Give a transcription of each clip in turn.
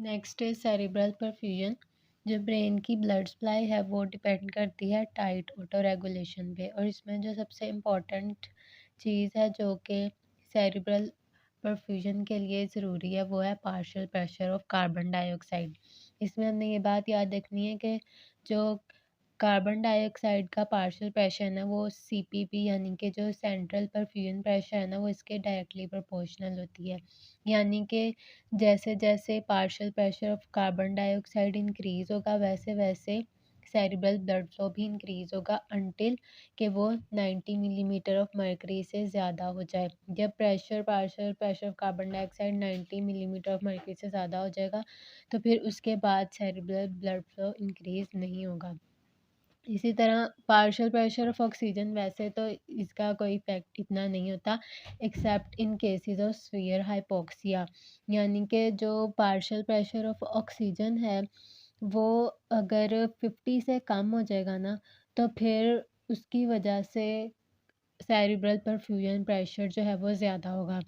Next is cerebral perfusion. जो brain की blood supply है वो डिपेंड करती है टाइट ऑटो रेगुलेशन पे, और इसमें जो सबसे इम्पॉर्टेंट चीज़ है जो कि सेरिब्रल परफ्यूजन के लिए ज़रूरी है वो है partial pressure of carbon dioxide. इसमें हमने ये बात याद रखनी है कि जो कार्बन डाइऑक्साइड का पार्शियल प्रेशर है ना वो सीपीपी यानी कि जो सेंट्रल परफ्यूजन प्रेशर है ना वो इसके डायरेक्टली प्रोपोर्शनल होती है। यानी कि जैसे जैसे partial pressure of carbon dioxide increase होगा वैसे वैसे सेरिब्रल ब्लड फ्लो भी इंक्रीज होगा अनटिल कि वो 90 मिलीमीटर ऑफ मर्करी से ज़्यादा हो जाए। जब partial pressure of carbon dioxide 90 millimetre of mercury से ज़्यादा हो जाएगा तो फिर उसके बाद सेरिब्रल ब्लड फ्लो इंक्रीज नहीं होगा। इसी तरह पार्शियल प्रेशर ऑफ ऑक्सीजन, वैसे तो इसका कोई इफेक्ट इतना नहीं होता accept in cases of severe hypoxia. यानी कि जो पार्शियल प्रेशर ऑफ ऑक्सीजन है वो अगर 50 से कम हो जाएगा ना तो फिर उसकी वजह से सेरिब्रल परफ्यूजन प्रेशर जो है वो ज़्यादा होगा।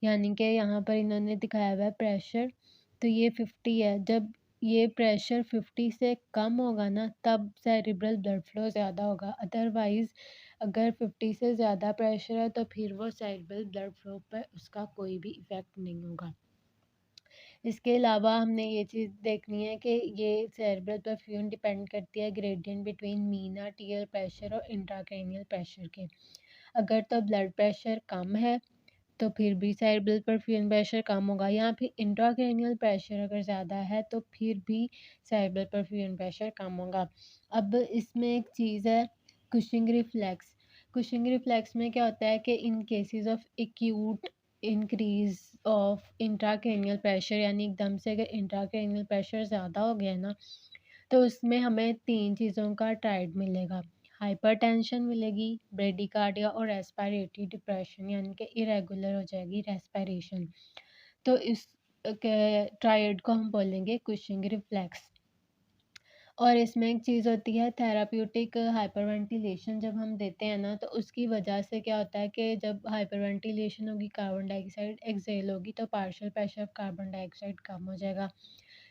यानी कि यहाँ पर इन्होंने दिखाया हुआ है प्रेशर, तो ये 50 है। जब ये प्रेशर 50 से कम होगा ना तब सेरिब्रल ब्लड फ्लो ज़्यादा होगा। अदरवाइज़ अगर 50 से ज़्यादा प्रेशर है तो फिर वो सेरिब्रल ब्लड फ्लो पर उसका कोई भी इफ़ेक्ट नहीं होगा। इसके अलावा हमने ये चीज़ देखनी है कि ये सेरिब्रल परफ्यूजन डिपेंड करती है gradient between mean arterial pressure और इंट्राक्रैनियल प्रेशर के। अगर तो ब्लड प्रेशर कम है तो फिर भी सेरिब्रल परफ्यूजन प्रेशर कम होगा, या फिर इंट्राक्रैनियल प्रेशर अगर ज़्यादा है तो फिर भी सेरिब्रल परफ्यूजन प्रेशर कम होगा। अब इसमें एक चीज़ है कुशिंग रिफ्लेक्स। कुशिंग रिफ्लेक्स में क्या होता है कि in cases of acute increase of intracranial pressure, यानी एकदम से अगर इंट्राक्रैनियल प्रेशर ज़्यादा हो गया ना तो उसमें हमें 3 चीज़ों का ट्राइड मिलेगा। हाइपरटेंशन मिलेगी, ब्रेडिकार्डिया और रेस्पिरेटरी डिप्रेशन, यानी कि इरेगुलर हो जाएगी रेस्पिरेशन। तो इस ट्राइड को हम बोलेंगे कुशिंग रिफ्लेक्स। और इसमें एक चीज़ होती है थेराप्यूटिक हाइपरवेंटिलेशन, जब हम देते हैं ना तो उसकी वजह से क्या होता है कि जब हाइपरवेंटिलेशन होगी कार्बन डाइऑक्साइड एक्सहेल होगी तो partial pressure of carbon dioxide कम हो जाएगा।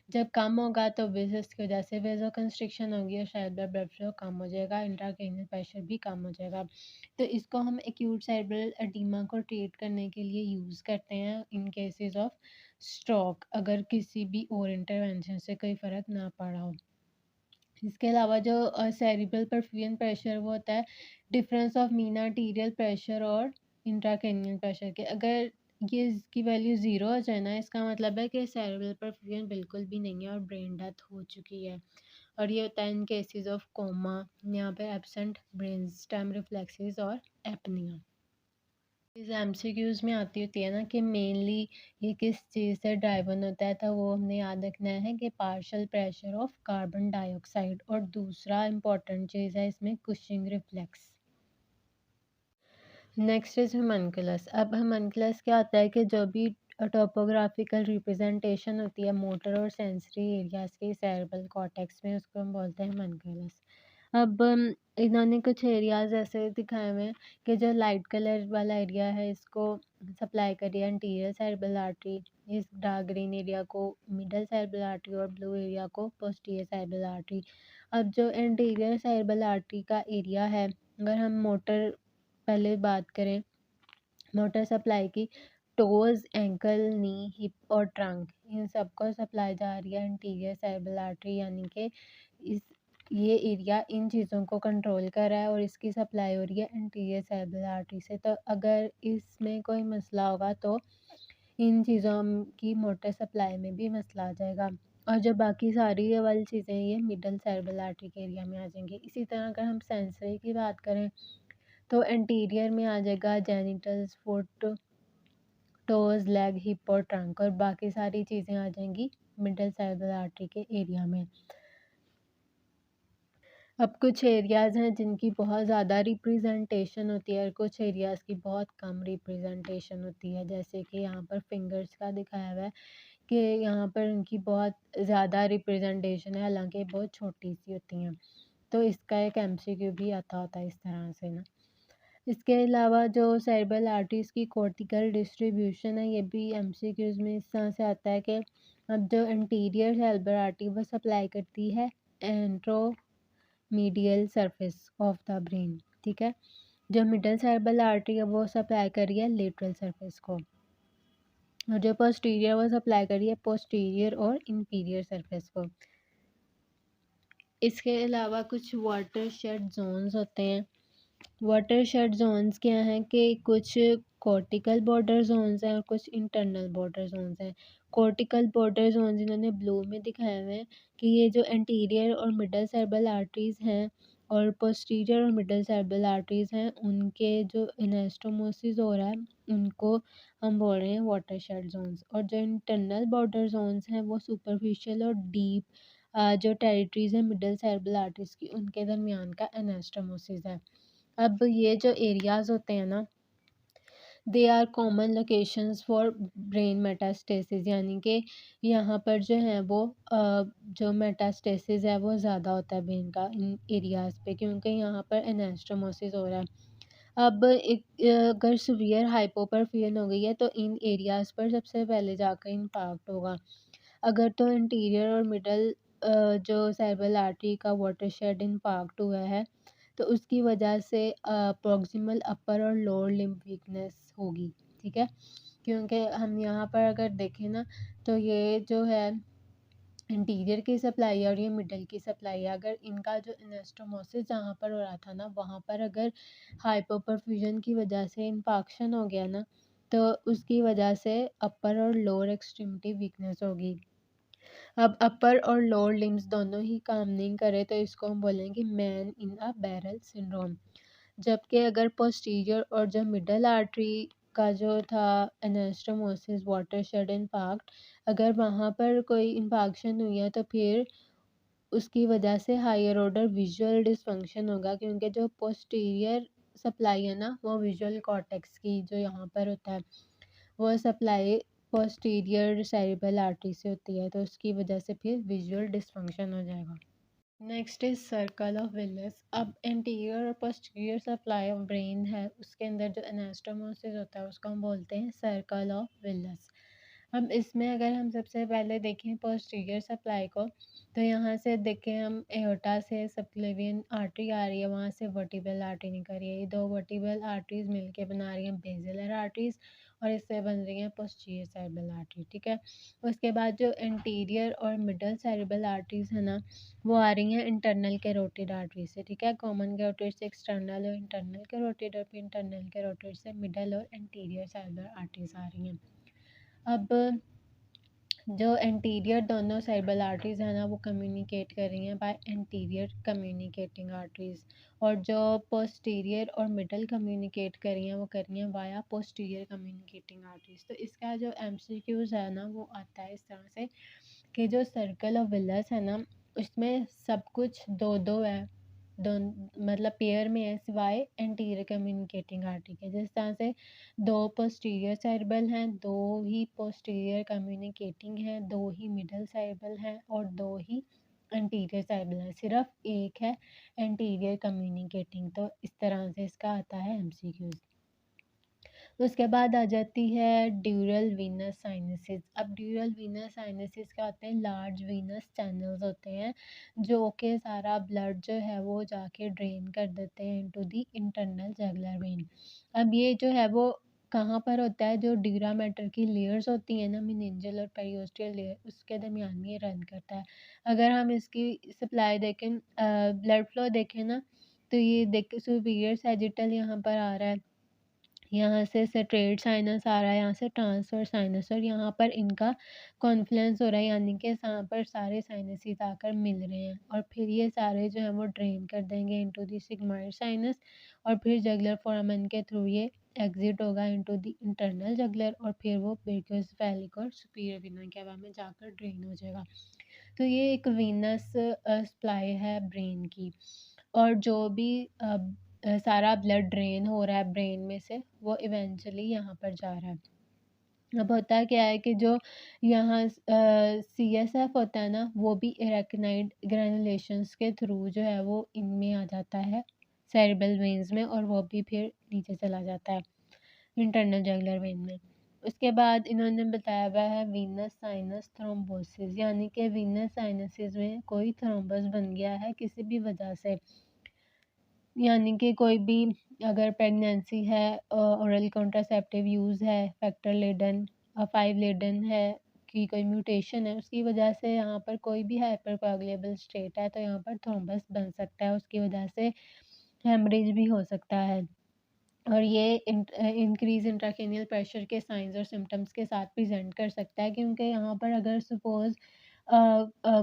जब कम होगा तो वेजस की वजह से वेजो कंस्ट्रिक्शन होगी और सेरिब्रल ब्लड फ्लो कम हो जाएगा, इंट्राक्रैनियल प्रेशर भी कम हो जाएगा। तो इसको हम एक्यूट सेरिब्रल एडीमा को ट्रीट करने के लिए यूज़ करते हैं इन केसेस ऑफ स्ट्रोक, अगर किसी भी और इंटरवेंशन से कोई फ़र्क ना पड़ा हो। इसके अलावा जो सेरिब्रल परफ्यूजन प्रेशर वो होता है difference of mean arterial pressure और इंट्राक्रैनियल प्रेशर के। अगर ये इसकी वैल्यू ज़ीरो हो जाए ना इसका मतलब है कि सेरिब्रल परफ्यूजन बिल्कुल भी नहीं है और ब्रेन डेथ हो चुकी है। और ये होता है इन केसेस ऑफ कोमा, यहाँ पे एब्सेंट ब्रेन स्टेम रिफ्लेक्सेस और एपनिया। इस एमसीक्यूज में आती होती है ना कि मेनली ये किस चीज़ से ड्राइवन होता है, तो वो हमने याद रखना है कि partial pressure of carbon dioxide, और दूसरा इम्पॉर्टेंट चीज़ है इसमें Cushing reflex. Next is homunculus. अब होम्युनकुलस क्या होता है कि जो भी टोपोग्राफिकल रिप्रेजेंटेशन होती है मोटर और सेंसरी एरियाज की सेरेब्रल कॉर्टेक्स में उसको हम बोलते हैं होम्युनकुलस। अब इन्होंने कुछ एरियाज ऐसे दिखाए हुए हैं कि जो लाइट कलर वाला एरिया है इसको सप्लाई करिए एंटीरियर सेरेब्रल आर्टरी, इस डार्क ग्रीन एरिया को मिडल सेरेब्रल आर्टरी और ब्लू एरिया को पोस्टीरियर सेरेब्रल आर्टरी। अब जो एंटीरियर सेरेब्रल आर्टरी का एरिया है, अगर हम मोटर पहले बात करें मोटर सप्लाई की, टोज एंकल नी हिप और ट्रंक इन सबको सप्लाई जा रही है एंटीरियर सेरेब्रल आर्टरी, यानी कि इस ये एरिया इन चीज़ों को कंट्रोल कर रहा है और इसकी सप्लाई हो रही है एंटीरियर सेरेब्रल आर्टरी से। तो अगर इसमें कोई मसला होगा तो इन चीज़ों की मोटर सप्लाई में भी मसला आ जाएगा। और जो बाकी सारी ये वाली चीज़ें ये मिडल सेरेब्रल आर्टरी के एरिया में आ जाएंगी। इसी तरह अगर हम सेंसरी की बात करें तो एंटीरियर में आ जाएगा genitals, foot, toes, leg, hip और ट्रंक, और बाकी सारी चीज़ें आ जाएंगी मिडल सेरेब्रल आर्टरी के एरिया में। अब कुछ एरियाज़ हैं जिनकी बहुत ज़्यादा रिप्रेजेंटेशन होती है और कुछ एरियाज़ की बहुत कम रिप्रेजेंटेशन होती है, जैसे कि यहाँ पर फिंगर्स का दिखाया हुआ है कि यहाँ पर उनकी बहुत ज़्यादा रिप्रेजेंटेशन है हालांकि बहुत छोटी सी होती हैं। तो इसका एक एमसीक्यू भी आता होता है इस तरह से ना। इसके अलावा जो सेरेब्रल आर्टरीज की कॉर्टिकल डिस्ट्रीब्यूशन है ये भी एमसीक्यूज में इस तरह से आता है कि अब जो एंटीरियर सेरेब्रल आर्टरी वो सप्लाई करती है एंट्रोमीडियल सरफेस ऑफ द ब्रेन, ठीक है। जो मिडल सेरेब्रल आर्टरी है वो सप्लाई कर रही है लेटरल सरफेस को, और जो पोस्टीरियर वो सप्लाई कर रही है पोस्टीरियर और इंफीरियर सरफेस को। इसके अलावा कुछ वाटरशेड जोन्स होते हैं। वाटरशेड जोन्स क्या हैं कि कुछ कॉर्टिकल बॉर्डर जोन्स हैं और कुछ इंटरनल बॉर्डर जोन्स हैं। कॉर्टिकल बॉर्डर जोन्स इन्होंने ब्लू में दिखाए हुए हैं कि ये जो एंटीरियर और मिडल सेरेब्रल आर्टरीज़ हैं और पोस्टीरियर और मिडल सेरेब्रल आर्टरीज़ हैं, उनके जो एनास्टोमोसिस हो रहा है उनको हम बोल रहे हैं वाटरशेड जोन्स। और जो इंटरनल बॉर्डर जोन्स हैं वो सुपरफिशियल और डीप जो टेरिटरीज़ हैं मिडल सेरेब्रल आर्टरीज़ की, उनके दरमियान का एनास्टोमोसिस है। अब ये जो एरियाज़ होते हैं ना, they are common locations for brain metastasis, यानी कि यहाँ पर जो है वो जो मेटास्टेसिस है वो ज़्यादा होता है ब्रेन का इन एरियाज़ पे, क्योंकि यहाँ पर एनास्टोमोसिस हो रहा है। अब एक अगर सीवियर हाइपोपरफियन हो गई है तो इन एरियाज़ पर सबसे पहले जाकर इम्पैक्ट होगा। अगर तो इंटीरियर और मिडल जो सेरेब्रल आर्टरी का वाटरशेड इम्पैक्ट हुआ है तो उसकी वजह से प्रॉक्सिमल अपर और लोअर लिम्ब वीकनेस होगी, ठीक है। क्योंकि हम यहाँ पर अगर देखें ना तो ये जो है इंटीरियर की सप्लाई है और ये मिडल की सप्लाई है। अगर इनका जो एनास्टोमोसिस जहाँ पर हो रहा था ना वहाँ पर अगर हाइपोपरफ्यूजन की वजह से इन्फेक्शन हो गया ना तो उसकी वजह से अपर और लोअर एक्सट्रीमिटी वीकनेस होगी। अब अपर और लोअर लिम्स दोनों ही काम नहीं करे तो इसको हम बोलेंगे man in a barrel syndrome. जबकि अगर पोस्टीरियर और जो मिडल आर्टरी का जो था एनास्टोमोसिस वाटरशेड इम्पैक्ट, अगर वहाँ पर कोई इन्फेक्शन हुई है तो फिर उसकी वजह से हायर ऑर्डर विजुअल डिसफंक्शन होगा, क्योंकि जो पोस्टीरियर सप्लाई है ना वो विजुअल कॉर्टेक्स की जो यहाँ पर होता है वो सप्लाई पोस्टीरियर सेरेब्रल आर्टरी से होती है, तो उसकी वजह से फिर विजुअल डिसफंक्शन हो जाएगा। Next is circle of Willis. अब एंटीरियर और पोस्टीरियर सप्लाई ऑफ ब्रेन है उसके अंदर जो एनास्टोमोसिस होता है उसको हम बोलते हैं सर्कल ऑफ विलियस। अब इसमें अगर हम सबसे पहले देखें पोस्टीरियर सप्लाई को तो यहाँ से देखें हम एओर्टा से सबक्लेवियन आर्टरी आ रही है, वहाँ से वर्टिब्रल आर्टरी निकल रही है। ये दो वर्टिब्रल आर्टरीज मिलके बना रही हैं बेसिलर आर्टरीज और इससे बन रही है पोस्टीरियर सेरेब्रल आर्टरी, ठीक है। उसके बाद जो एंटीरियर और मिडल सेरेब्रल आर्टरीज है ना वो आ रही हैं इंटरनल कैरोटिड आर्टरी से, ठीक है। कॉमन कैरोटिड से एक्सटर्नल और इंटरनल कैरोटिड और फिर इंटरनल कैरोटिड से मिडल और एंटीरियर सेरेब्रल आर्टरीज आ रही हैं। अब जो एंटीरियर दोनों सेरेब्रल आर्टरीज हैं ना वो कम्युनिकेट कर रही हैं बाय एंटीरियर कम्युनिकेटिंग आर्टरीज, और जो पोस्टीरियर और मिडल कम्युनिकेट कर रही हैं वो कर रही हैं वाया पोस्टीरियर कम्युनिकेटिंग आर्टरीज। तो इसका जो एमसीक्यूज है ना वो आता है इस तरह से कि जो सर्कल ऑफ विलियस है ना उसमें सब कुछ दो दो है, दोन मतलब पेयर में है सिवाय एंटीरियर कम्युनिकेटिंग आर्टरी के। जिस तरह से दो पोस्टीरियर सेरेब्रल हैं, दो ही पोस्टीरियर कम्युनिकेटिंग हैं, दो ही मिडल सेरेब्रल हैं और दो ही एंटीरियर सेरेब्रल हैं, सिर्फ एक है एंटीरियर कम्युनिकेटिंग। तो इस तरह से इसका आता है एमसीक्यूज। उसके बाद आ जाती है ड्यूरल वीनस साइनसिस। अब ड्यूरल वीनस साइनसिस क्या होते हैं, लार्ज वीनस चैनल्स होते हैं जो कि सारा ब्लड जो है वो जाके ड्रेन कर देते हैं into the internal jugular vein. अब ये जो है वो कहाँ पर होता है, जो ड्यूरा मैटर की लेयर्स होती हैं ना मेनिंजियल और पेरियोस्टियल लेयर उसके दरमियान में ये रन करता है। अगर हम इसकी सप्लाई देखें ब्लड फ्लो देखें ना तो ये देख सुपीरियर सैजिटल यहाँ पर आ रहा है, यहाँ से स्ट्रेट साइनस आ रहा है, यहाँ से ट्रांसवर्स साइनस, और यहाँ पर इनका कॉन्फ्लुएंस हो रहा है, यानी कि यहाँ पर सारे साइनसेस आकर मिल रहे हैं और फिर ये सारे जो है वो ड्रेन कर देंगे इनटू द सिग्मॉइड साइनस और फिर जगुलर फोरामन के थ्रू ये एग्जिट होगा इनटू द इंटरनल जगुलर और फिर वो ब्रेकियोसेफेलिक और सुपीरियर वेना कैवा में जाकर ड्रेन हो जाएगा। तो ये एक वीनस सप्लाई है ब्रेन की, और जो भी सारा ब्लड ड्रेन हो रहा है ब्रेन में से वो इवेंचुअली यहाँ पर जा रहा है। अब होता क्या है कि जो यहाँ CSF होता है ना वो भी एराकिनाइड ग्रैनुलेशंस के थ्रू जो है वो इनमें आ जाता है सेरेब्रल वेन्स में और वो भी फिर नीचे चला जाता है इंटरनल जगुलर वेन में। उसके बाद इन्होंने बताया हुआ है वीनस साइनस थ्रोम्बोसिस, यानी कि वीनस साइनसिस में कोई थ्रोम्बस बन गया है किसी भी वजह से, यानी कि कोई भी अगर प्रेगनेंसी है, ओरल कॉन्ट्रासेप्टिव यूज़ है, फैक्टर लेडन 5 लेडन है कि कोई म्यूटेशन है, उसकी वजह से यहाँ पर कोई भी हाइपरकोagulable स्टेट है तो यहाँ पर थ्रोम्बस बन सकता है, उसकी वजह से हेमरेज भी हो सकता है। और ये इंक्रीज़ इंट्राक्रैनियल प्रेशर के साइंस और सिम्पटम्स के साथ प्रेज़ेंट कर सकता है, क्योंकि यहाँ पर अगर सपोज़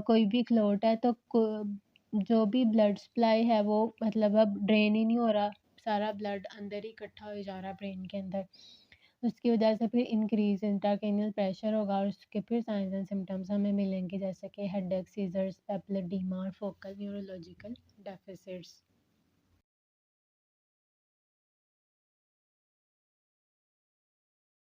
कोई भी क्लॉट है तो जो भी ब्लड सप्लाई है वो मतलब अब ड्रेन ही नहीं हो रहा, सारा ब्लड अंदर ही इकट्ठा हो जा रहा है ब्रेन के अंदर। उसकी वजह से फिर इंक्रीज़ इंट्राक्रैनियल प्रेशर होगा और उसके फिर साइंस एंड सिम्पटम्स हमें मिलेंगे, जैसे कि हेडेक, सीज़र्स, पेप्लेडिमा और फोकल न्यूरोलॉजिकल डेफिसिट्स।